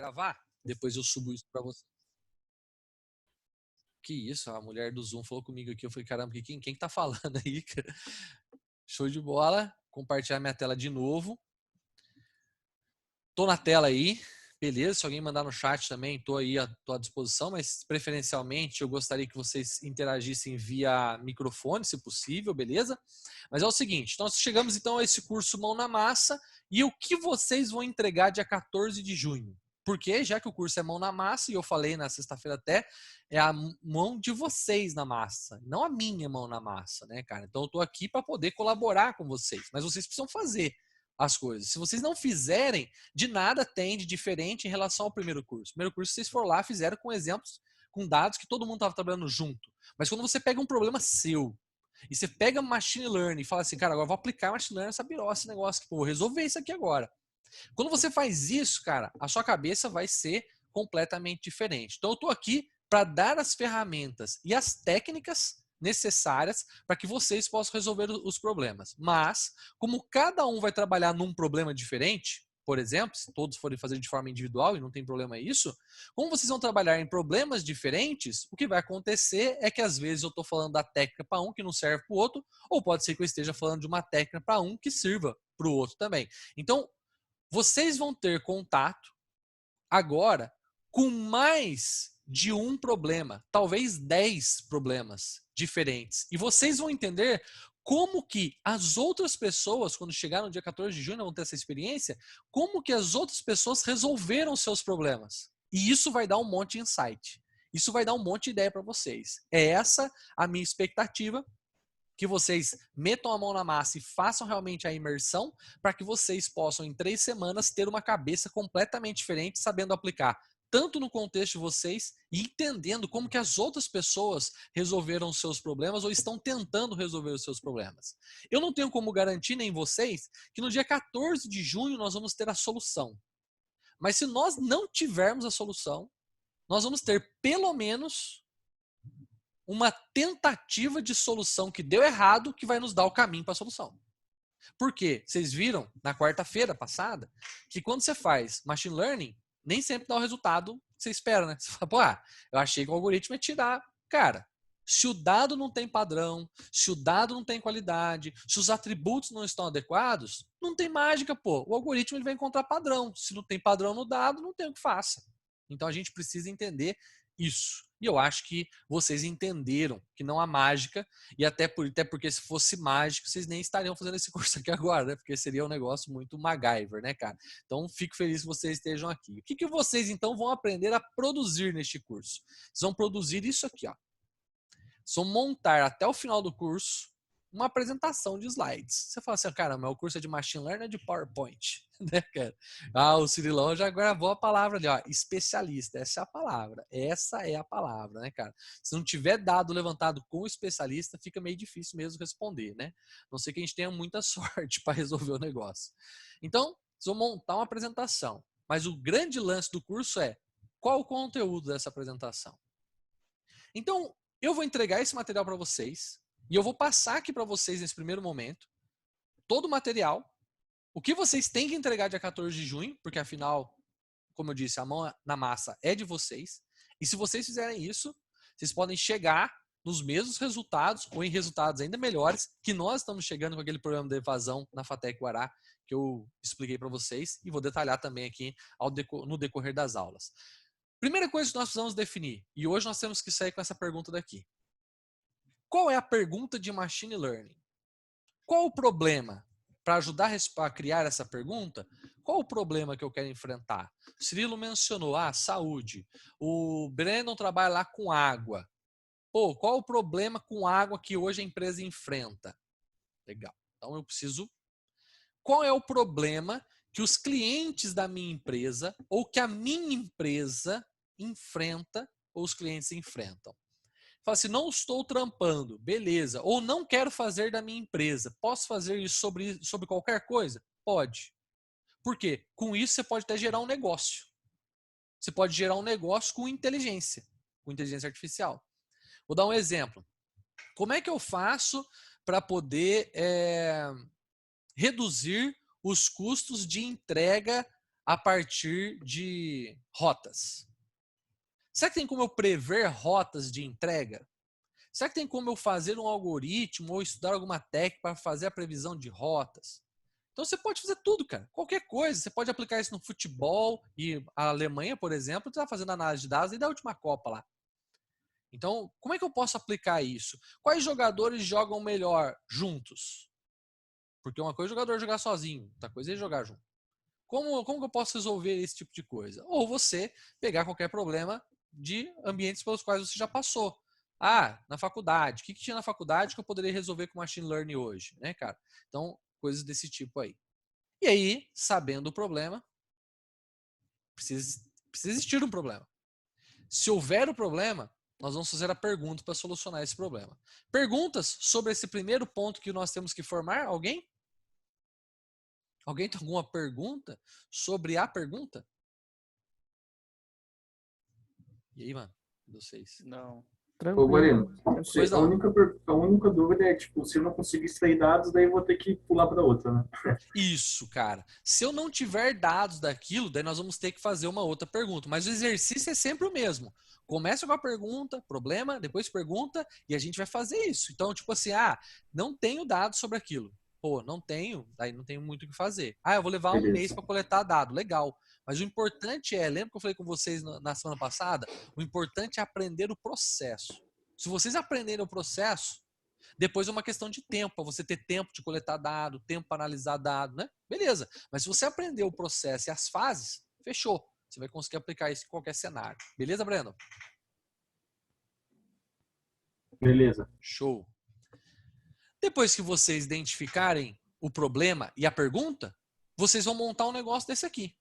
gravar, depois eu subo isso para você. Que isso, a mulher do Zoom falou comigo aqui, eu falei, caramba, quem que tá falando aí, cara? Show de bola, compartilhar minha tela de novo. Tô na tela aí, beleza, se alguém mandar no chat também, tô aí tô à disposição, mas preferencialmente eu gostaria que vocês interagissem via microfone, se possível, beleza? Mas é o seguinte, nós chegamos então a esse curso Mão na Massa, e o que vocês vão entregar dia 14 de junho? Porque já que o curso é mão na massa, e eu falei na sexta-feira até, é a mão de vocês na massa, não a minha mão na massa, né, cara? Então eu tô aqui para poder colaborar com vocês, mas vocês precisam fazer as coisas. Se vocês não fizerem, de nada tem de diferente em relação ao primeiro curso. O primeiro curso vocês foram lá, fizeram com exemplos, com dados que todo mundo estava trabalhando junto. Mas quando você pega um problema seu, e você pega machine learning e fala assim, cara, agora eu vou aplicar machine learning nessa birose, esse negócio, que, pô, vou resolver isso aqui agora. Quando você faz isso, cara, a sua cabeça vai ser completamente diferente. Então eu estou aqui para dar as ferramentas e as técnicas necessárias para que vocês possam resolver os problemas. Mas, como cada um vai trabalhar num problema diferente, por exemplo, se todos forem fazer de forma individual e não tem problema isso, como vocês vão trabalhar em problemas diferentes, o que vai acontecer é que às vezes eu estou falando da técnica para um que não serve para o outro, ou pode ser que eu esteja falando de uma técnica para um que sirva para o outro também. Então, vocês vão ter contato agora com mais de um problema, talvez 10 problemas diferentes. E vocês vão entender como que as outras pessoas, quando chegar no dia 14 de junho, vão ter essa experiência, como que as outras pessoas resolveram seus problemas. E isso vai dar um monte de insight. Isso vai dar um monte de ideia para vocês. É essa a minha expectativa, que vocês metam a mão na massa e façam realmente a imersão para que vocês possam, em 3 semanas, ter uma cabeça completamente diferente, sabendo aplicar tanto no contexto de vocês e entendendo como que as outras pessoas resolveram os seus problemas ou estão tentando resolver os seus problemas. Eu não tenho como garantir nem vocês que no dia 14 de junho nós vamos ter a solução. Mas se nós não tivermos a solução, nós vamos ter pelo menos uma tentativa de solução que deu errado que vai nos dar o caminho para a solução. Por quê? Vocês viram na quarta-feira passada que quando você faz machine learning, nem sempre dá o resultado que você espera, né? Você fala, pô, eu achei que o algoritmo ia tirar. Cara, se o dado não tem padrão, se o dado não tem qualidade, se os atributos não estão adequados, não tem mágica, pô. O algoritmo ele vai encontrar padrão. Se não tem padrão no dado, não tem o que faça. Então a gente precisa entender isso. E eu acho que vocês entenderam que não há mágica, e até porque se fosse mágico, vocês nem estariam fazendo esse curso aqui agora, né? Porque seria um negócio muito MacGyver, né, cara? Então fico feliz que vocês estejam aqui. O que vocês então vão aprender a produzir neste curso? Vocês vão produzir isso aqui, ó. Vocês vão montar até o final do curso uma apresentação de slides. Você fala assim, caramba, o curso é de Machine Learning ou de PowerPoint? Né, cara? Ah, o Cirilão já gravou a palavra ali, ó, especialista. Essa é a palavra. Essa é a palavra, né, cara? Se não tiver dado levantado com o especialista, fica meio difícil mesmo responder, né? A não ser que a gente tenha muita sorte para resolver o negócio. Então, vocês vão montar uma apresentação. Mas o grande lance do curso é qual o conteúdo dessa apresentação. Então, eu vou entregar esse material para vocês e eu vou passar aqui para vocês nesse primeiro momento todo o material, o que vocês têm que entregar dia 14 de junho, porque afinal, como eu disse, a mão na massa é de vocês. E se vocês fizerem isso, vocês podem chegar nos mesmos resultados ou em resultados ainda melhores que nós estamos chegando com aquele programa de evasão na FATEC Guará que eu expliquei para vocês e vou detalhar também aqui no decorrer das aulas. Primeira coisa que nós precisamos definir, e hoje nós temos que sair com essa pergunta daqui. Qual é a pergunta de Machine Learning? Qual o problema? Para ajudar a criar essa pergunta, qual o problema que eu quero enfrentar? O Cirilo mencionou, saúde. O Brandon trabalha lá com água. Pô, qual o problema com água que hoje a empresa enfrenta? Legal. Então eu preciso... Qual é o problema que os clientes da minha empresa ou que a minha empresa enfrenta ou os clientes enfrentam? Fala assim, não estou trampando, beleza. Ou não quero fazer da minha empresa. Posso fazer isso sobre qualquer coisa? Pode. Por quê? Com isso você pode até gerar um negócio. Você pode gerar um negócio com inteligência artificial. Vou dar um exemplo. Como é que eu faço para poder reduzir os custos de entrega a partir de rotas? Será que tem como eu prever rotas de entrega? Será que tem como eu fazer um algoritmo ou estudar alguma técnica para fazer a previsão de rotas? Então você pode fazer tudo, cara. Qualquer coisa. Você pode aplicar isso no futebol. E a Alemanha, por exemplo, está fazendo análise de dados desde a última Copa lá. Então, como é que eu posso aplicar isso? Quais jogadores jogam melhor juntos? Porque uma coisa é o jogador jogar sozinho, outra coisa é jogar junto. Como que eu posso resolver esse tipo de coisa? Ou você pegar qualquer problema de ambientes pelos quais você já passou. Ah, na faculdade. O que tinha na faculdade que eu poderia resolver com machine learning hoje? Né, cara? Então, coisas desse tipo aí. E aí, sabendo o problema, precisa existir um problema. Se houver o problema, nós vamos fazer a pergunta para solucionar esse problema. Perguntas sobre esse primeiro ponto que nós temos que formar? Alguém? Alguém tem alguma pergunta sobre a pergunta? E aí, mano? Vocês? Não. Ô, Tranquilo. Moreno, não sei, Pois a não. única dúvida é, tipo, se eu não conseguir extrair dados, daí eu vou ter que pular para outra, né? Isso, cara. Se eu não tiver dados daquilo, daí nós vamos ter que fazer uma outra pergunta. Mas o exercício é sempre o mesmo. Começa com a pergunta, problema, depois pergunta, e a gente vai fazer isso. Então, tipo assim, não tenho dados sobre aquilo. Pô, não tenho, daí não tenho muito o que fazer. Eu vou levar um mês Beleza. para coletar dado. Legal. Mas o importante lembra que eu falei com vocês na semana passada? O importante é aprender o processo. Se vocês aprenderem o processo, depois é uma questão de tempo, para você ter tempo de coletar dado, tempo para analisar dado, né? Beleza. Mas se você aprender o processo e as fases, fechou. Você vai conseguir aplicar isso em qualquer cenário. Beleza, Breno? Beleza. Show. Depois que vocês identificarem o problema e a pergunta, vocês vão montar um negócio desse aqui.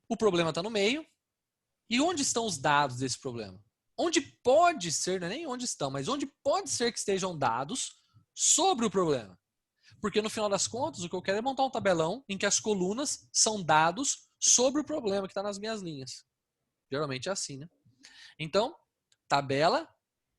O problema está no meio. E onde estão os dados desse problema? Onde pode ser, não é nem onde estão, mas onde pode ser que estejam dados sobre o problema. Porque no final das contas, o que eu quero é montar um tabelão em que as colunas são dados sobre o problema que está nas minhas linhas. Geralmente é assim, né? Então, tabela,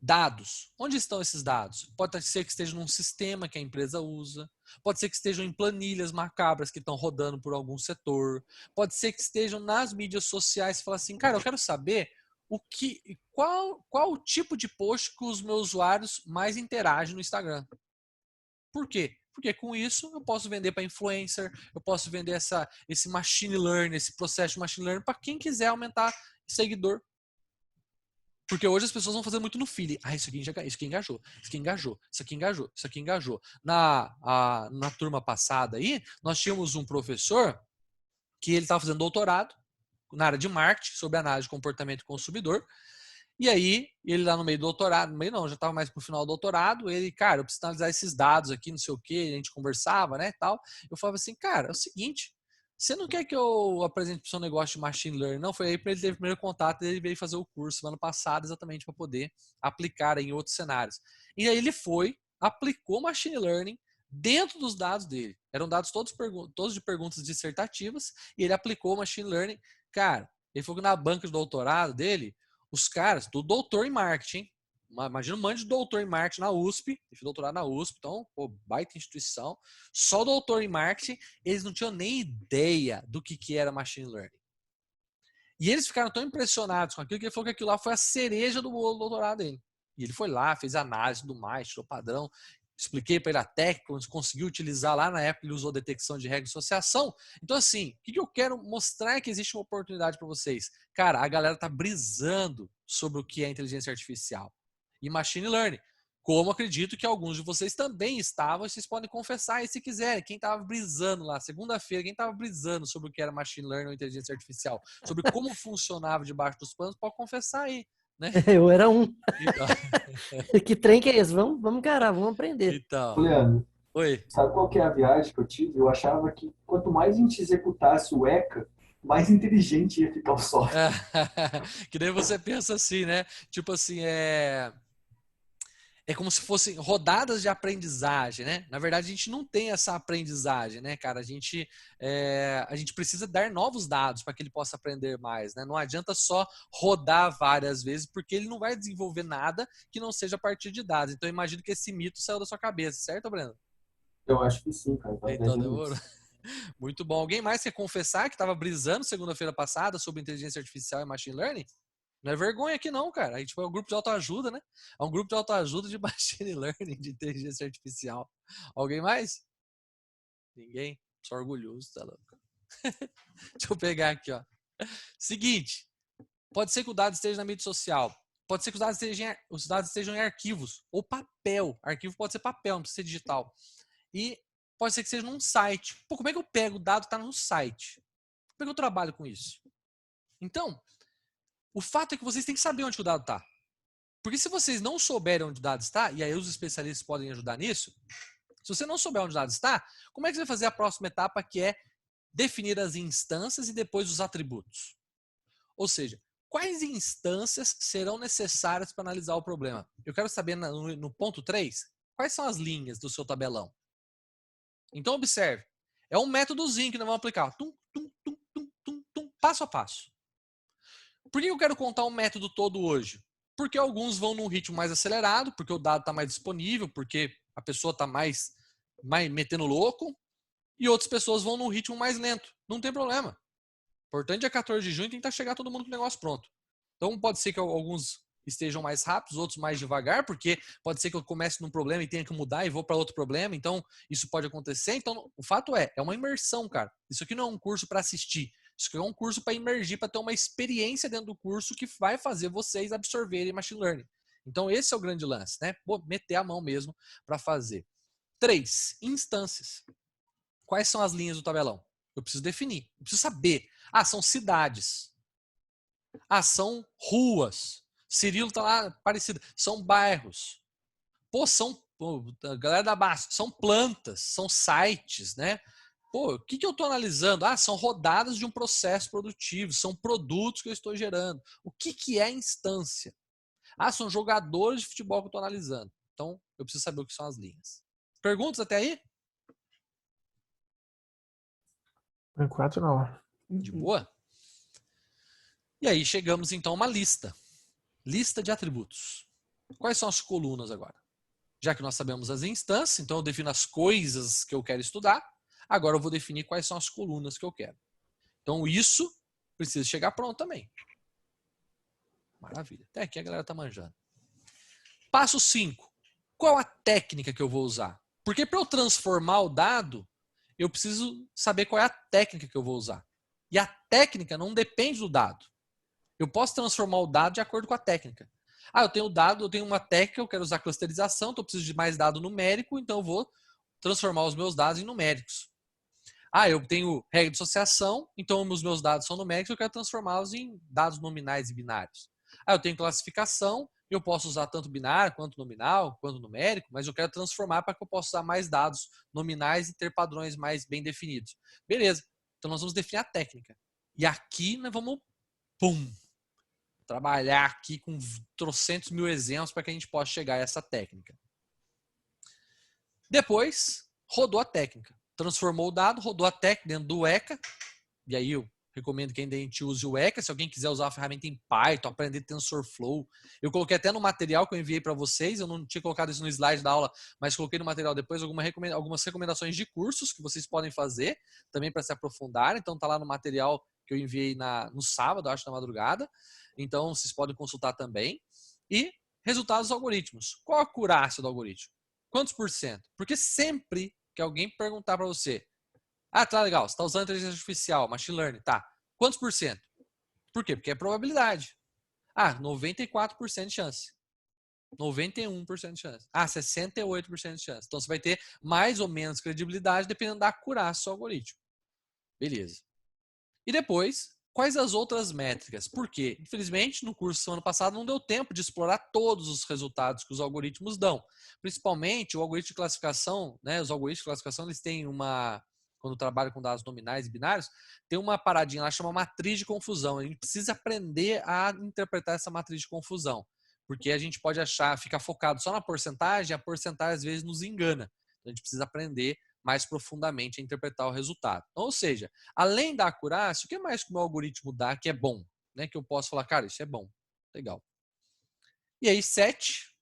dados. Onde estão esses dados? Pode ser que estejam num sistema que a empresa usa. Pode ser que estejam em planilhas macabras que estão rodando por algum setor. Pode ser que estejam nas mídias sociais. Você fala assim, cara, eu quero saber qual o tipo de post que os meus usuários mais interagem no Instagram. Por quê? Porque com isso eu posso vender para influencer, eu posso vender esse machine learning, esse processo de machine learning para quem quiser aumentar seguidor. Porque hoje as pessoas vão fazer muito no feeling. Isso aqui engajou, isso aqui engajou, isso aqui engajou, isso aqui engajou. Na turma passada aí, nós tínhamos um professor que ele estava fazendo doutorado na área de marketing sobre análise de comportamento do consumidor. E aí, ele lá no meio do doutorado, no meio não, já estava mais pro final do doutorado, ele, cara, eu preciso analisar esses dados aqui, não sei o que, a gente conversava, né, tal. Eu falava assim, cara, é o seguinte, você não quer que eu apresente pro seu negócio de machine learning? Não, foi aí que ele teve o primeiro contato, ele veio fazer o curso no ano passado, exatamente para poder aplicar em outros cenários. E aí ele foi, aplicou machine learning dentro dos dados dele. Eram dados todos de perguntas dissertativas, e ele aplicou machine learning. Cara, ele falou que na banca de doutorado dele, os caras, do doutor em marketing, imagina um monte de doutor em marketing na USP, ele fez doutorado na USP, então, pô, baita instituição, só doutor em marketing, eles não tinham nem ideia do que era machine learning. E eles ficaram tão impressionados com aquilo que ele falou que aquilo lá foi a cereja do bolo do doutorado dele. E ele foi lá, fez análise do mais, tirou padrão, expliquei para ele a técnica, conseguiu utilizar lá na época, ele usou detecção de regra de associação. Então, assim, o que eu quero mostrar é que existe uma oportunidade para vocês. Cara, a galera tá brisando sobre o que é inteligência artificial e machine learning. Como acredito que alguns de vocês também estavam, vocês podem confessar aí se quiserem. Quem estava brisando lá, segunda-feira, quem estava brisando sobre o que era machine learning ou inteligência artificial, sobre como funcionava debaixo dos panos, pode confessar aí, né? Eu era um. Então, Que trem que é esse? Vamos encarar, vamos aprender. então. Leandro, Oi. sabe qual que é a viagem que eu tive? Eu achava que quanto mais a gente executasse o ECA, mais inteligente ia ficar o software. Que daí você pensa assim, né? Tipo assim, é como se fossem rodadas de aprendizagem, né? Na verdade, a gente não tem essa aprendizagem, né, cara? A gente precisa dar novos dados para que ele possa aprender mais, né? Não adianta só rodar várias vezes, porque ele não vai desenvolver nada que não seja a partir de dados. Então, eu imagino que esse mito saiu da sua cabeça, certo, Breno? Eu acho que sim, cara. Tá até Então, vendo demorou. isso. Muito bom. Alguém mais quer confessar que estava brisando segunda-feira passada sobre inteligência artificial e machine learning? Não é vergonha aqui não, cara. A gente foi um grupo de autoajuda, né? É um grupo de autoajuda de machine learning, de inteligência artificial. Alguém mais? Ninguém? Só orgulhoso, tá louco. Deixa eu pegar aqui, ó. Seguinte, pode ser que o dado esteja na mídia social. Pode ser que os dados estejam em arquivos ou papel. Arquivo pode ser papel, não precisa ser digital. E pode ser que seja num site. Pô, como é que eu pego o dado que está no site? Como é que eu trabalho com isso? Então, o fato é que vocês têm que saber onde o dado está. Porque se vocês não souberem onde o dado está, e aí os especialistas podem ajudar nisso, se você não souber onde o dado está, como é que você vai fazer a próxima etapa, que é definir as instâncias e depois os atributos? Ou seja, quais instâncias serão necessárias para analisar o problema? Eu quero saber no ponto 3, quais são as linhas do seu tabelão? Então, observe. É um métodozinho que nós vamos aplicar. Tum, tum, tum, tum, tum, tum, passo a passo. Por que eu quero contar o método todo hoje? Porque alguns vão num ritmo mais acelerado, porque o dado está mais disponível, porque a pessoa está mais metendo louco, e outras pessoas vão num ritmo mais lento. Não tem problema. O importante é 14 de junho tentar chegar todo mundo com o negócio pronto. Então pode ser que alguns estejam mais rápidos, outros mais devagar, porque pode ser que eu comece num problema e tenha que mudar e vou para outro problema, então isso pode acontecer. Então o fato é uma imersão, cara. Isso aqui não é um curso para assistir, isso aqui é um curso para imergir, para ter uma experiência dentro do curso que vai fazer vocês absorverem machine learning. Então esse é o grande lance, né? Pô, meter a mão mesmo para fazer. 3, instâncias. Quais são as linhas do tabelão? Eu preciso definir, eu preciso saber. Ah, são cidades. Ah, são ruas. Cirilo tá lá parecido. São bairros. Pô, a galera da base, são plantas, são sites, né? Pô, o que eu estou analisando? Ah, são rodadas de um processo produtivo, são produtos que eu estou gerando. O que é instância? Ah, são jogadores de futebol que eu estou analisando. Então, eu preciso saber o que são as linhas. Perguntas até aí? Por enquanto, não. De boa? E aí chegamos então a uma lista. Lista de atributos. Quais são as colunas agora? Já que nós sabemos as instâncias, então eu defino as coisas que eu quero estudar. Agora eu vou definir quais são as colunas que eu quero. Então isso precisa chegar pronto também. Maravilha. Até aqui a galera tá manjando. Passo 5. Qual a técnica que eu vou usar? Porque para eu transformar o dado, eu preciso saber qual é a técnica que eu vou usar. E a técnica não depende do dado. Eu posso transformar o dado de acordo com a técnica. Ah, eu tenho o dado, eu tenho uma técnica, eu quero usar clusterização, então eu preciso de mais dado numérico, então eu vou transformar os meus dados em numéricos. Ah, eu tenho regra de associação, então os meus dados são numéricos, eu quero transformá-los em dados nominais e binários. Ah, eu tenho classificação, eu posso usar tanto binário, quanto nominal, quanto numérico, mas eu quero transformar para que eu possa usar mais dados nominais e ter padrões mais bem definidos. Beleza, então nós vamos definir a técnica. E aqui nós vamos, trabalhar aqui com trocentos mil exemplos para que a gente possa chegar a essa técnica. Depois, rodou a técnica. Transformou o dado, rodou a técnica dentro do ECA. E aí eu recomendo que ainda a gente use o ECA. Se alguém quiser usar a ferramenta em Python, aprender TensorFlow. Eu coloquei até no material que eu enviei para vocês. Eu não tinha colocado isso no slide da aula, mas coloquei no material depois algumas recomendações de cursos que vocês podem fazer também para se aprofundar. Então tá lá no material que eu enviei no sábado, acho, na madrugada. Então vocês podem consultar também. E resultados dos algoritmos. Qual a acurácia do algoritmo? Quantos por cento? Porque sempre que alguém perguntar para você, ah, tá legal, você está usando inteligência artificial, machine learning, tá. Quantos por cento? Por quê? Porque é probabilidade. Ah, 94% de chance. 91% de chance. Ah, 68% de chance. Então você vai ter mais ou menos credibilidade dependendo da acurácia do seu algoritmo. Beleza. E depois, quais as outras métricas? Porque, infelizmente, no curso do ano passado não deu tempo de explorar todos os resultados que os algoritmos dão. Principalmente o algoritmo de classificação, né? Os algoritmos de classificação, eles têm quando trabalham com dados nominais e binários, tem uma paradinha lá chamada matriz de confusão. A gente precisa aprender a interpretar essa matriz de confusão. Porque a gente pode ficar focado só na porcentagem, e a porcentagem às vezes nos engana. Então a gente precisa aprender mais profundamente a interpretar o resultado. Então, ou seja, além da acurácia, o que mais que o meu algoritmo dá que é bom? Né? Que eu posso falar, cara, isso é bom. Legal. E aí, 7.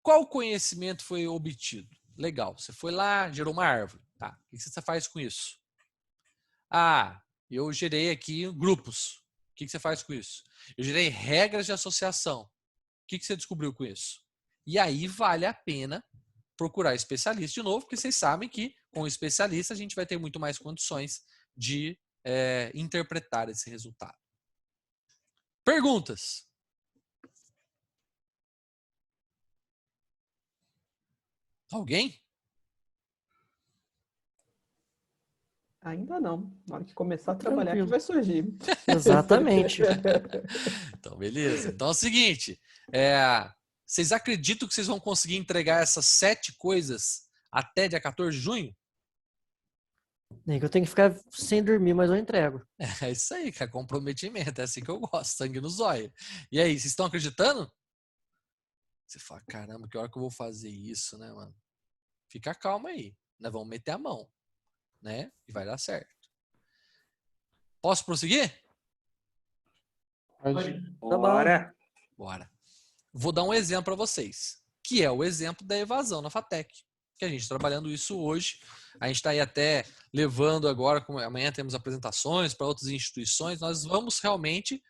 Qual conhecimento foi obtido? Legal. Você foi lá, gerou uma árvore. Tá, o que você faz com isso? Ah, eu gerei aqui grupos. O que você faz com isso? Eu gerei regras de associação. O que você descobriu com isso? E aí vale a pena procurar especialista de novo, porque vocês sabem que com o especialista a gente vai ter muito mais condições de interpretar esse resultado. Perguntas? Alguém? Ainda não. Na hora que começar a trabalhar que Tranquilo. vai surgir. Exatamente. Então, beleza. Então é o seguinte, vocês acreditam que vocês vão conseguir entregar essas 7 coisas até dia 14 de junho? Nem que eu tenho que ficar sem dormir, mas eu entrego. É isso aí, cara. Comprometimento. É assim que eu gosto. Sangue no zóio. E aí, vocês estão acreditando? Você fala, caramba, que hora que eu vou fazer isso, né, mano? Fica calma aí. Nós vamos meter a mão, né? E vai dar certo. Posso prosseguir? Pode. Tá bom. Bora. Bora. Vou dar um exemplo para vocês, que é o exemplo da evasão na FATEC. Que a gente trabalhando isso hoje. A gente está aí até levando agora, como amanhã temos apresentações para outras instituições, nós vamos realmente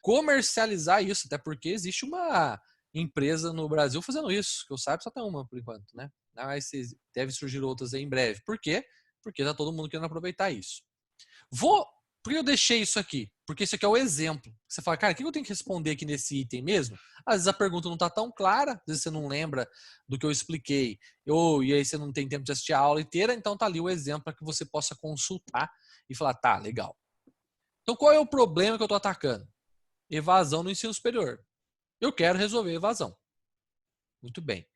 comercializar isso, até porque existe uma empresa no Brasil fazendo isso, que eu saiba só tem uma por enquanto, né? Mas deve surgir outras aí em breve. Por quê? Porque tá todo mundo querendo aproveitar isso. Por que eu deixei isso aqui? Porque isso aqui é o exemplo. Você fala, cara, o que eu tenho que responder aqui nesse item mesmo? Às vezes a pergunta não está tão clara, às vezes você não lembra do que eu expliquei, e aí você não tem tempo de assistir a aula inteira, então tá ali o exemplo para que você possa consultar e falar, tá, legal. Então qual é o problema que eu estou atacando? Evasão no ensino superior. Eu quero resolver a evasão. Muito bem.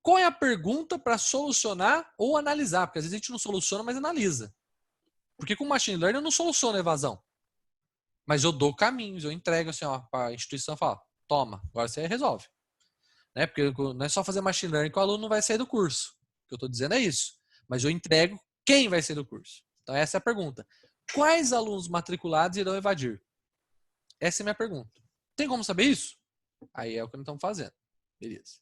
Qual é a pergunta para solucionar ou analisar? Porque às vezes a gente não soluciona, mas analisa. Porque com Machine Learning eu não soluciono a evasão. Mas eu dou caminhos, eu entrego assim, para a instituição e falo, toma, agora você resolve. Né? Porque não é só fazer Machine Learning que o aluno não vai sair do curso. O que eu estou dizendo é isso. Mas eu entrego quem vai sair do curso. Então essa é a pergunta. Quais alunos matriculados irão evadir? Essa é a minha pergunta. Tem como saber isso? Aí é o que nós estamos fazendo. Beleza.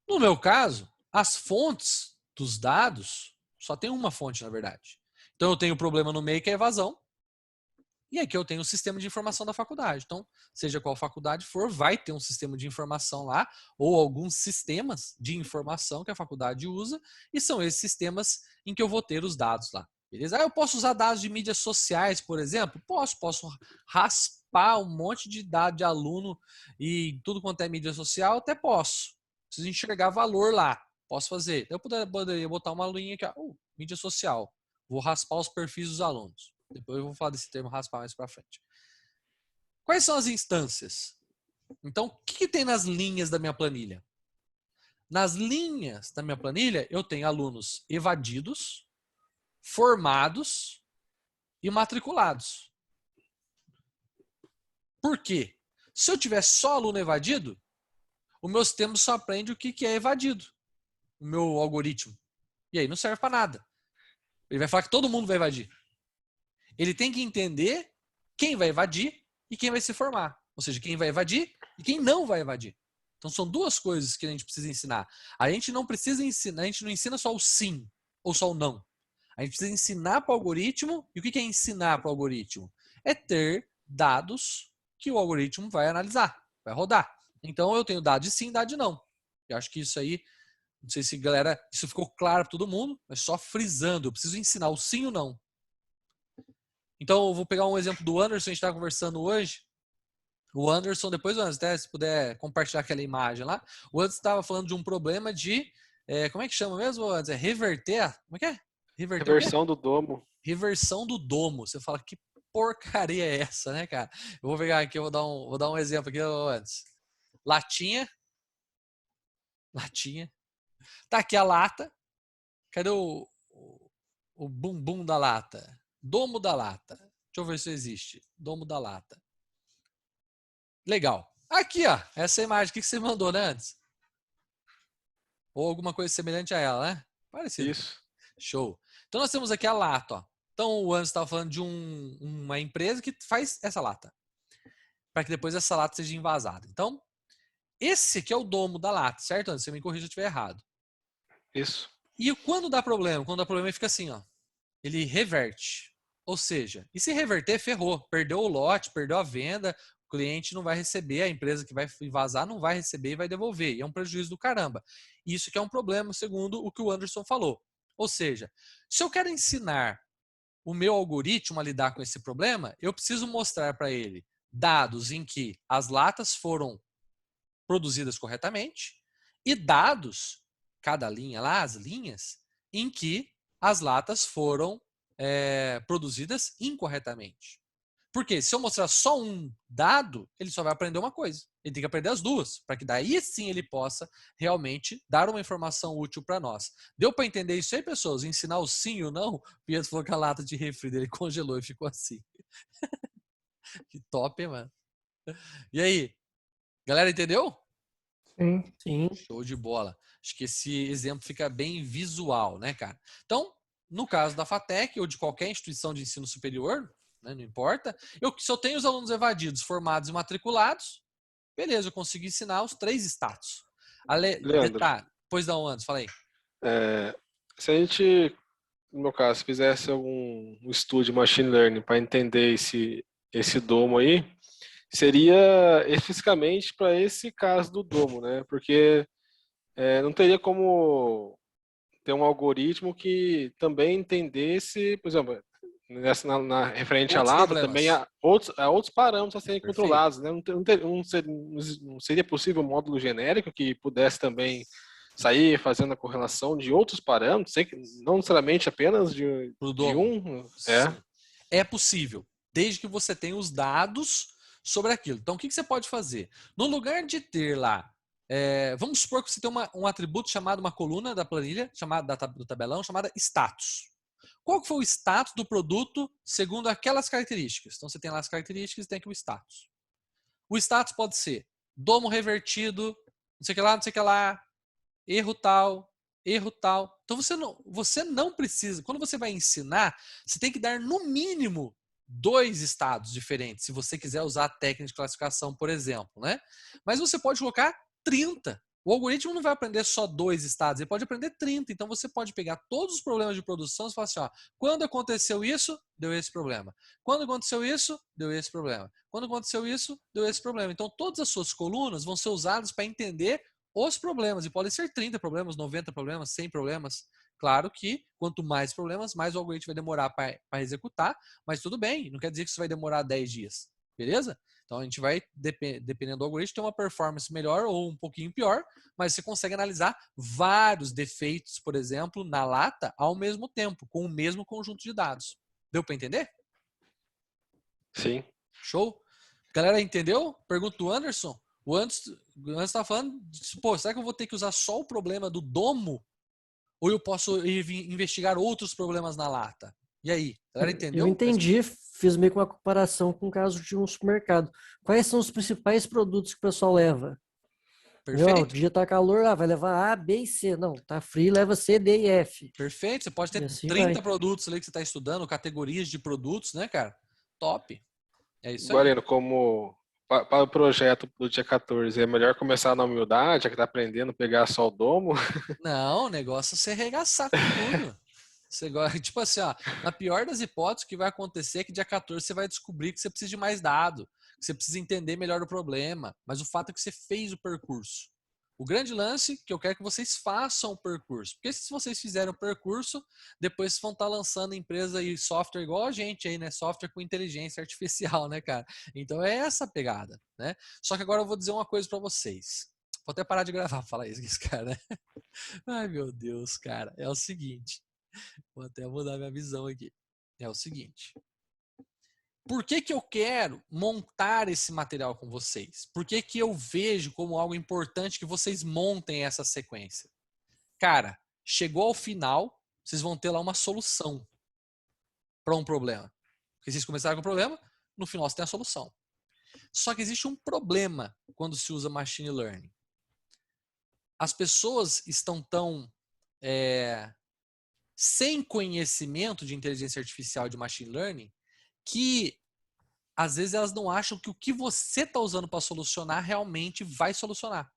No meu caso, as fontes dos dados, só tem uma fonte, na verdade. Então eu tenho o problema no meio que é a evasão. E aqui eu tenho o sistema de informação da faculdade. Então, seja qual faculdade for, vai ter um sistema de informação lá, ou alguns sistemas de informação que a faculdade usa, e são esses sistemas em que eu vou ter os dados lá. Beleza? Eu posso usar dados de mídias sociais, por exemplo? Posso raspar um monte de dado de aluno e tudo quanto é mídia social, até posso. Preciso enxergar valor lá. Posso fazer. Eu poderia botar uma linha aqui, mídia social. Vou raspar os perfis dos alunos. Depois eu vou falar desse termo raspar mais para frente. Quais são as instâncias? Então, o que tem nas linhas da minha planilha? Nas linhas da minha planilha, eu tenho alunos evadidos, formados e matriculados. Por quê? Se eu tiver só aluno evadido, o meu sistema só aprende o que é evadido. O meu algoritmo. E aí não serve para nada. Ele vai falar que todo mundo vai evadir. Ele tem que entender quem vai evadir e quem vai se formar. Ou seja, quem vai evadir e quem não vai evadir. Então são duas coisas que a gente precisa ensinar. A gente não precisa ensinar, a gente não ensina só o sim ou só o não. A gente precisa ensinar para o algoritmo. E o que é ensinar para o algoritmo? É ter dados que o algoritmo vai analisar, vai rodar. Então eu tenho dado de sim e dado de não. Eu acho que isso aí, não sei se galera, isso ficou claro para todo mundo, mas só frisando, eu preciso ensinar o sim e o não. Então, eu vou pegar um exemplo do Anderson, a gente está conversando hoje. O Anderson, depois, Anderson, até se puder compartilhar aquela imagem lá. O Anderson estava falando de um problema de, como é que chama mesmo, Anderson? Reverter, como é que é? Reversão do domo. Reversão do domo. Você fala, que porcaria é essa, né, cara? Eu vou pegar aqui, eu vou dar um exemplo aqui, Anderson. Latinha. Tá aqui a lata. Cadê o bumbum da lata? Domo da lata. Deixa eu ver se existe. Domo da lata. Legal. Aqui, ó. Essa imagem que você mandou, né, antes? Ou alguma coisa semelhante a ela, né? Parecido. Isso. Show. Então nós temos aqui a lata, ó. Então o Anderson estava falando de uma empresa que faz essa lata. Para que depois essa lata seja envasada. Então, esse aqui é o domo da lata, certo, Anderson? Você me corrija se eu estiver errado. Isso. E quando dá problema? Quando dá problema ele fica assim, ó. Ele reverte. Ou seja, e se reverter, ferrou. Perdeu o lote, perdeu a venda, o cliente não vai receber, a empresa que vai vazar não vai receber e vai devolver. E é um prejuízo do caramba. Isso que é um problema, segundo o que o Anderson falou. Ou seja, se eu quero ensinar o meu algoritmo a lidar com esse problema, eu preciso mostrar para ele dados em que as latas foram produzidas corretamente e dados, cada linha lá, as linhas, em que as latas foram produzidas incorretamente. Porque se eu mostrar só um dado, ele só vai aprender uma coisa. Ele tem que aprender as duas, para que daí sim ele possa realmente dar uma informação útil para nós. Deu para entender isso aí, pessoas? Ensinar o sim e o não? O Pietro falou que a lata de refri dele congelou e ficou assim. Que top, hein, mano? E aí? Galera, entendeu? Sim. Sim. Show de bola. Acho que esse exemplo fica bem visual, né, cara? Então, no caso da FATEC ou de qualquer instituição de ensino superior, né, não importa, se eu tenho os alunos evadidos, formados e matriculados, beleza, eu consigo ensinar os 3 status. Leandro, Detalhe, pois não, antes, fala aí. se a gente, no meu caso, fizesse algum estudo de machine learning para entender esse domo aí, seria especificamente para esse caso do domo, né? Porque não teria como ter um algoritmo que também entendesse, por exemplo, na referente à Outros lata, problemas. também há outros parâmetros a serem Perfeito. controlados, né? Não seria possível um módulo genérico que pudesse também sair fazendo a correlação de outros parâmetros, não necessariamente apenas de um? É possível, desde que você tenha os dados sobre aquilo. Então, o que você pode fazer? No lugar de ter lá, vamos supor que você tem um atributo chamado, uma coluna da planilha, do tabelão, chamada status. Qual que foi o status do produto segundo aquelas características? Então, você tem lá as características e tem aqui o status. O status pode ser domo revertido, não sei o que lá, não sei o que lá, erro tal. Então, você não precisa, quando você vai ensinar, você tem que dar no mínimo 2 estados diferentes, se você quiser usar a técnica de classificação, por exemplo, né? Mas você pode colocar 30. O algoritmo não vai aprender só 2 estados, ele pode aprender 30. Então você pode pegar todos os problemas de produção e falar assim, ó, quando aconteceu isso, deu esse problema. Quando aconteceu isso, deu esse problema. Quando aconteceu isso, deu esse problema. Então todas as suas colunas vão ser usadas para entender os problemas. E podem ser 30 problemas, 90 problemas, 100 problemas. Claro que quanto mais problemas, mais o algoritmo vai demorar para executar, mas tudo bem, não quer dizer que isso vai demorar 10 dias. Beleza? Então a gente vai, dependendo do algoritmo, ter uma performance melhor ou um pouquinho pior, mas você consegue analisar vários defeitos, por exemplo, na lata ao mesmo tempo, com o mesmo conjunto de dados. Deu para entender? Sim. Show? Galera, entendeu? Pergunta do Anderson. O Anderson estava falando, pô, será que eu vou ter que usar só o problema do domo? Ou eu posso investigar outros problemas na lata? E aí, galera, entendeu? Eu entendi, fiz meio que uma comparação com o caso de um supermercado. Quais são os principais produtos que o pessoal leva? Perfeito. O dia tá calor, vai levar A, B e C. Não, tá frio, leva C, D e F. Perfeito. Você pode ter assim 30 produtos ali que você está estudando, categorias de produtos, né, cara? Top. É isso aí. Guarino, como para o projeto do dia 14, é melhor começar na humildade, já que tá aprendendo a pegar só o domo? Não, o negócio é você arregaçar com tudo. Tipo assim, ó, na pior das hipóteses, o que vai acontecer é que dia 14 você vai descobrir que você precisa de mais dado, que você precisa entender melhor o problema, mas o fato é que você fez o percurso. O grande lance é que eu quero que vocês façam o percurso, porque se vocês fizerem o percurso, depois vocês vão estar lançando empresa e software igual a gente aí, né? Software com inteligência artificial, né, cara? Então é essa a pegada, né? Só que agora eu vou dizer uma coisa para vocês. Vou até parar de gravar pra falar isso com esse cara, né? Ai, meu Deus, cara. É o seguinte. Vou até mudar minha visão aqui. É o seguinte. Por que eu quero montar esse material com vocês? Por que eu vejo como algo importante que vocês montem essa sequência? Cara, chegou ao final, vocês vão ter lá uma solução para um problema. Porque vocês começaram com o problema, no final você tem a solução. Só que existe um problema quando se usa machine learning. As pessoas estão tão sem conhecimento de inteligência artificial e de machine learning que às vezes elas não acham que o que você está usando para solucionar realmente vai solucionar.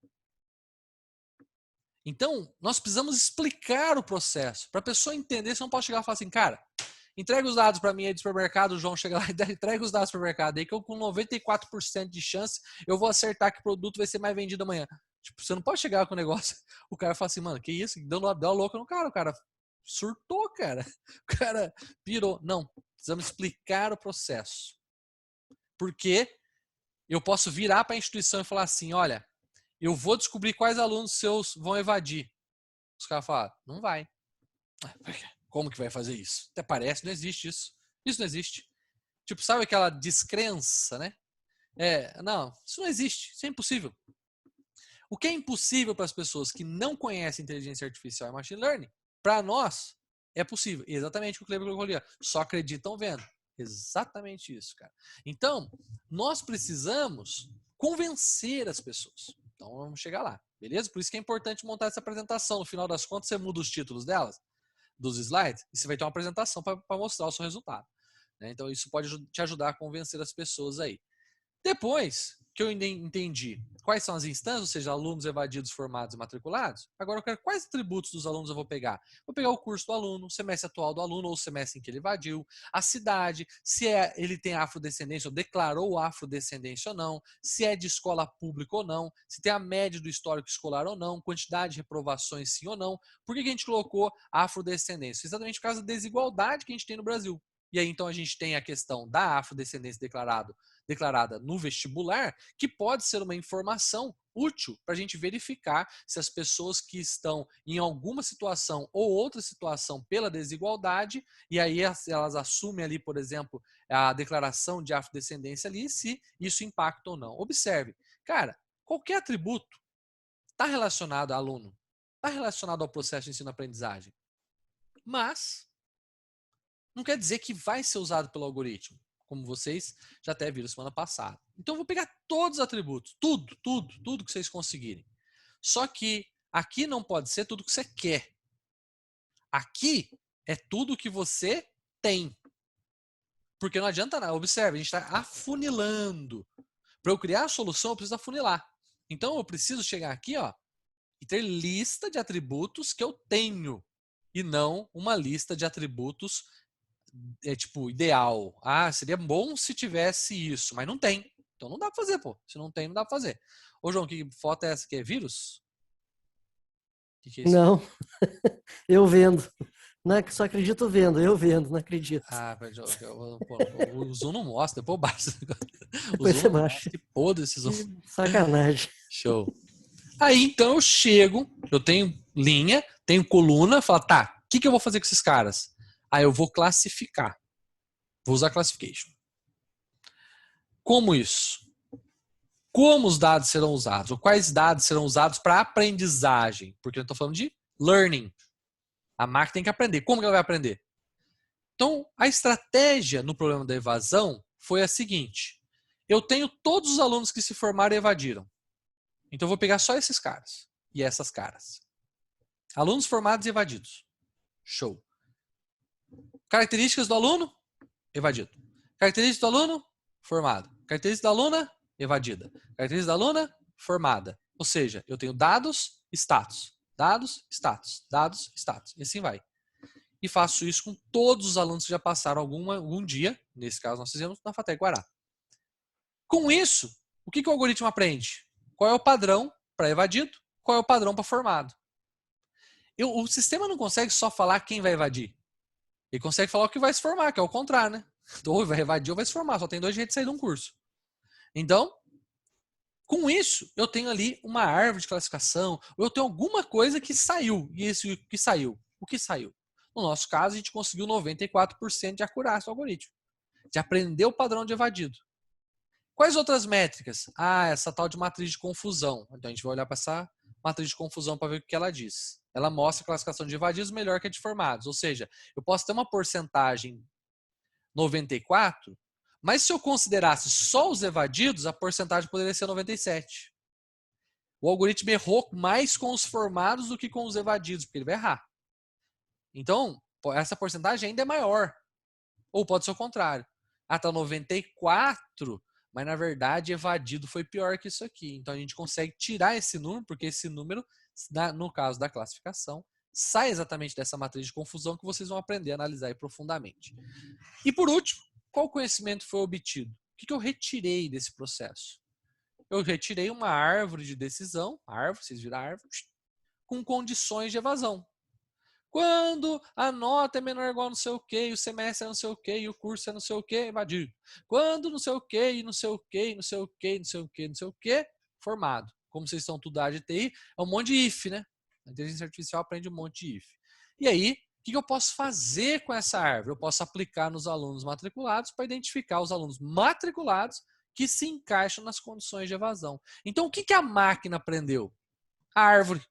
Então, nós precisamos explicar o processo. Para a pessoa entender, você não pode chegar e falar assim, cara, entrega os dados para mim aí do supermercado, o João chega lá e entrega os dados do supermercado, aí que eu com 94% de chance eu vou acertar que o produto vai ser mais vendido amanhã. Tipo, você não pode chegar com o negócio, o cara fala assim, mano, que isso? Deu uma louca no cara, o cara surtou, cara. O cara pirou. Não, precisamos explicar o processo. Porque eu posso virar para a instituição e falar assim, olha, eu vou descobrir quais alunos seus vão evadir. Os caras falam, não vai. Como que vai fazer isso? Até parece, não existe isso. Isso não existe. Tipo, sabe aquela descrença, né? Não, isso não existe. Isso é impossível. O que é impossível para as pessoas que não conhecem inteligência artificial e machine learning, para nós, é possível. Exatamente o que o Kleber colocou ali. Só acreditam vendo. Exatamente isso, cara. Então, nós precisamos convencer as pessoas. Então, vamos chegar lá, beleza? Por isso que é importante montar essa apresentação. No final das contas, você muda os títulos delas, dos slides, e você vai ter uma apresentação para mostrar o seu resultado. Né? Então, isso pode te ajudar a convencer as pessoas aí. Depois que eu entendi quais são as instâncias, ou seja, alunos evadidos, formados e matriculados, agora eu quero quais atributos dos alunos eu vou pegar. Vou pegar o curso do aluno, o semestre atual do aluno ou o semestre em que ele evadiu, a cidade, se ele tem afrodescendência ou declarou afrodescendência ou não, se é de escola pública ou não, se tem a média do histórico escolar ou não, quantidade de reprovações sim ou não. Por que a gente colocou afrodescendência? Exatamente por causa da desigualdade que a gente tem no Brasil. E aí, então, a gente tem a questão da afrodescendência declarada no vestibular, que pode ser uma informação útil para a gente verificar se as pessoas que estão em alguma situação ou outra situação pela desigualdade, e aí elas assumem ali, por exemplo, a declaração de afrodescendência ali, se isso impacta ou não. Observe, cara, qualquer atributo está relacionado ao aluno, está relacionado ao processo de ensino-aprendizagem, mas não quer dizer que vai ser usado pelo algoritmo, como vocês já até viram semana passada. Então eu vou pegar todos os atributos, tudo que vocês conseguirem. Só que aqui não pode ser tudo que você quer. Aqui é tudo que você tem. Porque não adianta nada. Observe, a gente está afunilando. Para eu criar a solução, eu preciso afunilar. Então eu preciso chegar aqui, ó, e ter lista de atributos que eu tenho. E não uma lista de atributos tipo, ideal. Ah, seria bom se tivesse isso, mas não tem. Então não dá pra fazer, pô. Se não tem, não dá pra fazer. Ô, João, que foto é essa aqui? É vírus? Que é isso? Não, eu vendo. Não, só acredito vendo, eu vendo, não acredito. Ah, o Zoom não mostra, depois baixa. O Depois Zoom você não baixa. mostra. Que podre esse Zoom. Sacanagem. Show. Aí, então, eu chego, eu tenho linha, tenho coluna, falo, tá, o que eu vou fazer com esses caras? Aí eu vou classificar. Vou usar classification. Como isso? Como os dados serão usados? Ou quais dados serão usados para aprendizagem? Porque eu estou falando de learning. A máquina tem que aprender. Como que ela vai aprender? Então, a estratégia no problema da evasão foi a seguinte. Eu tenho todos os alunos que se formaram e evadiram. Então, eu vou pegar só esses caras e essas caras. Alunos formados e evadidos. Show. Características do aluno? Evadido. Características do aluno? Formado. Características da aluna? Evadida. Características da aluna? Formada. Ou seja, eu tenho dados, status. Dados, status. Dados, status. E assim vai. E faço isso com todos os alunos que já passaram algum dia. Nesse caso, nós fizemos na FATEC Guará. Com isso, o que o algoritmo aprende? Qual é o padrão para evadido? Qual é o padrão para formado? O sistema não consegue só falar quem vai evadir. Ele consegue falar o que vai se formar, que é o contrário, né? Ou vai evadir ou vai se formar. Só tem dois jeitos de sair de um curso. Então, com isso, eu tenho ali uma árvore de classificação, ou eu tenho alguma coisa que saiu. E isso que saiu? O que saiu? No nosso caso, a gente conseguiu 94% de acurácia do algoritmo. De aprender o padrão de evadido. Quais outras métricas? Ah, essa tal de matriz de confusão. Então, a gente vai olhar para essa matriz de confusão para ver o que ela diz. Ela mostra a classificação de evadidos melhor que a de formados. Ou seja, eu posso ter uma porcentagem 94, mas se eu considerasse só os evadidos, a porcentagem poderia ser 97. O algoritmo errou mais com os formados do que com os evadidos, porque ele vai errar. Então, essa porcentagem ainda é maior. Ou pode ser o contrário. Ah, tá 94, mas na verdade evadido foi pior que isso aqui. Então a gente consegue tirar esse número, porque esse número no caso da classificação, sai exatamente dessa matriz de confusão que vocês vão aprender a analisar aí profundamente. E por último, qual conhecimento foi obtido? O que eu retirei desse processo? Eu retirei uma árvore de decisão, vocês viram a árvore, com condições de evasão. Quando a nota é menor ou igual a não sei o que, o semestre é não sei o que, e o curso é não sei o que, evadido. Quando não sei o que, e não sei o que, não sei o que, não sei o que, não sei o que, formado. Como vocês estão tudo da área de TI, é um monte de if, né? A inteligência artificial aprende um monte de if. E aí, o que eu posso fazer com essa árvore? Eu posso aplicar nos alunos matriculados para identificar os alunos matriculados que se encaixam nas condições de evasão. Então, o que a máquina aprendeu? A árvore.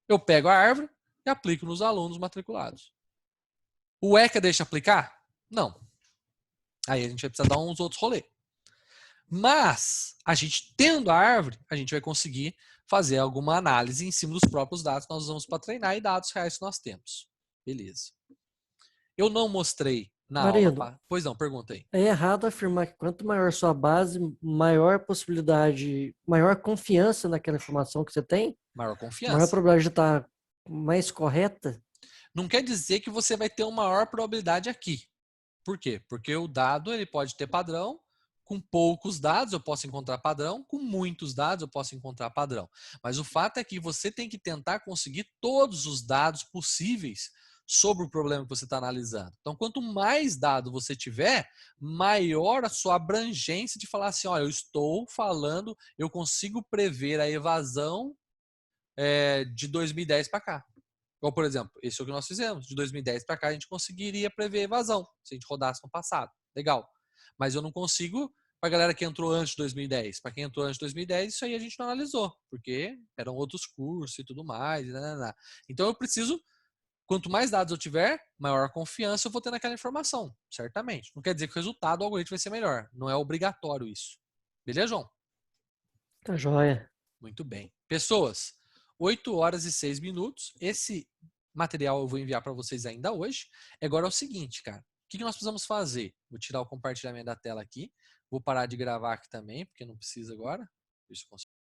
Eu pego a árvore e aplico nos alunos matriculados. O ECA deixa aplicar? Não. Aí a gente vai precisar dar uns outros rolês. Mas, a gente tendo a árvore, a gente vai conseguir fazer alguma análise em cima dos próprios dados que nós usamos para treinar e dados reais que nós temos. Beleza. Eu não mostrei na aula. Pois não, pergunta aí. É errado afirmar que quanto maior sua base, maior possibilidade, maior confiança naquela informação que você tem, maior confiança. Maior probabilidade de estar mais correta. Não quer dizer que você vai ter uma maior probabilidade aqui. Por quê? Porque o dado ele pode ter padrão. Com poucos dados eu posso encontrar padrão, com muitos dados eu posso encontrar padrão. Mas o fato é que você tem que tentar conseguir todos os dados possíveis sobre o problema que você está analisando. Então, quanto mais dado você tiver, maior a sua abrangência de falar assim, olha, eu estou falando, eu consigo prever a evasão de 2010 para cá. Ou, por exemplo, esse é o que nós fizemos. De 2010 para cá a gente conseguiria prever evasão, se a gente rodasse no passado. Legal. Mas eu não consigo para a galera que entrou antes de 2010. Para quem entrou antes de 2010, isso aí a gente não analisou, porque eram outros cursos e tudo mais. Então eu preciso, quanto mais dados eu tiver, maior a confiança eu vou ter naquela informação, certamente. Não quer dizer que o resultado do algoritmo vai ser melhor. Não é obrigatório isso. Beleza, João? Tá joia. Muito bem. Pessoas, 8 horas e 6 minutos. Esse material eu vou enviar para vocês ainda hoje. Agora é o seguinte, cara. O que nós precisamos fazer? Vou tirar o compartilhamento da tela aqui. Vou parar de gravar aqui também, porque não precisa agora. Deixa eu